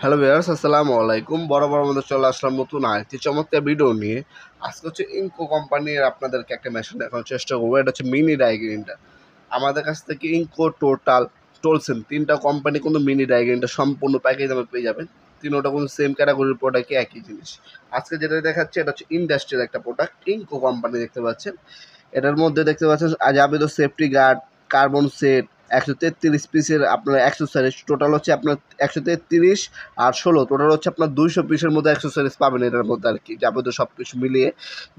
Hello viewers, আসসালামু আলাইকুম। বরাবর মধ্যে চলে আসলাম নতুন আরেকটি চমৎকার ভিডিও নিয়ে। আজকে হচ্ছে ইনকো কোম্পানির আপনাদেরকে একটা মেশিন দেখানোর চেষ্টা করবো। এটা হচ্ছে মিনি ড্রাই গ্রাইন্ডার। আমাদের কাছ থেকে ইনকো, টোটাল, টোলসেন তিনটা কোম্পানি কিন্তু মিনি ড্রাই গ্রাইন্ডার সম্পূর্ণ প্যাকেজ দামে পেয়ে যাবেন। তিনোটা কিন্তু সেম ক্যাটাগরির প্রোডাক্টই, একই জিনিস। আজকে যেটা দেখাচ্ছে এটা হচ্ছে ইন্ডাস্ট্রিয়াল একটা প্রোডাক্ট, ইনকো কোম্পানি দেখতে পাচ্ছেন। এটার মধ্যে দেখতে পাচ্ছেন যাবতীয় সেফটি গার্ড, কার্বন সেট, 133 পিসের আপনার অ্যাক্সেসরিজ। টোটাল হচ্ছে আপনার 133 আর 16, টোটাল হচ্ছে আপনার 200 পিসের মধ্যে অ্যাক্সেসরিজ পাবেন এটার মধ্যে আর কি। যাবতীয় সব কিছু মিলিয়ে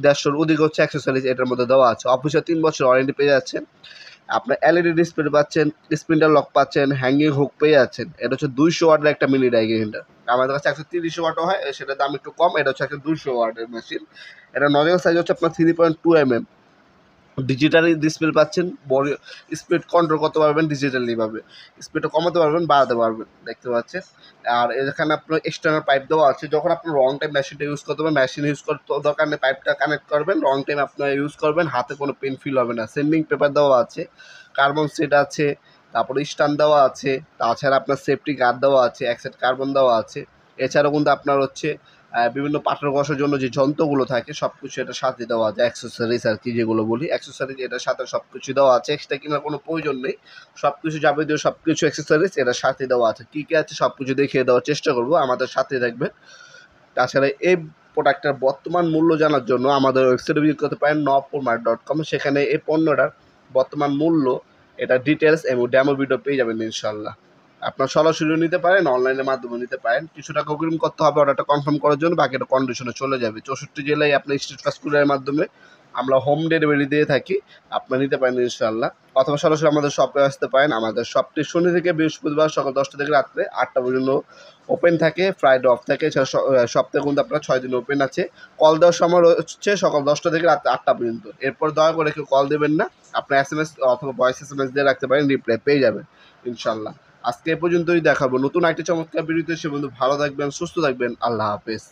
150-র অধিক হচ্ছে অ্যাক্সেসরিজ এটার মধ্যে দেওয়া আছে। অফিসে 3 বছর ওয়ারেন্টি পেয়ে যাচ্ছেন। আপনার এলইডি ডিসপ্লে পাচ্ছেন, স্পিন্ডার লক পাচ্ছেন, হ্যাঙ্গিং হুক পেয়ে যাচ্ছেন। এটা হচ্ছে 200 ওয়াটের একটা মিনি ডাই গ্রাইন্ডার। আমাদের কাছে 130 ওয়াটও হয়, সেটার দাম একটু কম। এটা হচ্ছে 200 ওয়াটের মেশিন। এটা নজল সাইজ হচ্ছে আপনার 3.2 mm। ডিজিটালি ডিসপ্লে পাচ্ছেন, বড় স্পিড কন্ট্রোল করতে পারবেন ডিজিটালি ভাবে, স্পিডটা কমাতে পারবেন, বাড়াতে পারবেন, দেখতে পাচ্ছেন। আর এখানে আপনার এক্সটার্নাল পাইপ দেওয়া আছে। যখন আপনার রং টাইম মেশিনটা ইউজ করতে হবে, মেশিন ইউজ করতে দরকার নেই, পাইপটা কানেক্ট করবেন, রং টাইম আপনার ইউজ করবেন, হাতে কোনো পেন ফিল হবে না। সেন্ডিং পেপার দেওয়া আছে, কার্বন সেট আছে, তারপরে স্ট্যান্ড দেওয়া আছে, তাছাড়া আপনার সেফটি গার্ড দেওয়া আছে, এক সেট কার্বন দেওয়া আছে। এছাড়াও কিন্তু আপনার হচ্ছে বিভিন্ন পাথর ঘষার জন্য যে যন্ত্রগুলো থাকে সব কিছু এটার সাথে দেওয়া আছে, অ্যাক্সেসরিজ আর কি যেগুলো বলি, অ্যাক্সেসরিজ এটার সাথে সব কিছু দেওয়া আছে। এক্সট্রা কেনার কোনো প্রয়োজন নেই, সব কিছু যাবতীয় সব কিছু অ্যাক্সেসরিজ এটার সাথে দেওয়া আছে। কী কী আছে সব কিছু দেখিয়ে দেওয়ার চেষ্টা করবো, আমাদের সাথে দেখবেন। তাছাড়া এই প্রোডাক্টটার বর্তমান মূল্য জানার জন্য আমাদের ওয়েবসাইটে ভিজিট করতে পারেন nopurmart.com। সেখানে এই পণ্যটার বর্তমান মূল্য, এটা ডিটেলস এবং ডেমো ভিডিও পেয়ে যাবেন ইনশাল্লাহ। আপনার সরাসরি নিতে পারেন, অনলাইনের মাধ্যমে নিতে পারেন। কিছু টাকা অগ্রিম করতে হবে অর্ডারটা কনফার্ম করার জন্য, বাকিটা কন্ডিশনে চলে যাবে। 64 জেলায় আপনার স্ট্রিট ফাস্ট কুরিয়ারের মাধ্যমে আমরা হোম ডেলিভারি দিয়ে থাকি, আপনারা নিতে পারেন ইনশাল্লাহ। অথবা সরাসরি আমাদের শপে আসতে পারেন। আমাদের শপটি শনি থেকে বৃহস্পতিবার সকাল 10টা থেকে রাত্রে 8টা পর্যন্ত ওপেন থাকে, ফ্রাইডে অফ থাকে। এছাড়া সপ্তাহে কিন্তু আপনার 6 দিন ওপেন আছে। কল দেওয়ার সময় হচ্ছে সকাল 10টা থেকে রাত 8টা পর্যন্ত। এরপর দয়া করে কেউ কল দেবেন না, আপনার SMS অথবা ভয়েস SMS দিয়ে রাখতে পারেন, রিপ্লাই পেয়ে যাবেন ইনশাল্লাহ। আজকে এ পর্যন্তই, দেখাবো নতুন একটি চমৎকার ভিডিওতে। সে বন্ধু ভালো থাকবেন, সুস্থ থাকবেন, আল্লাহ হাফেজ।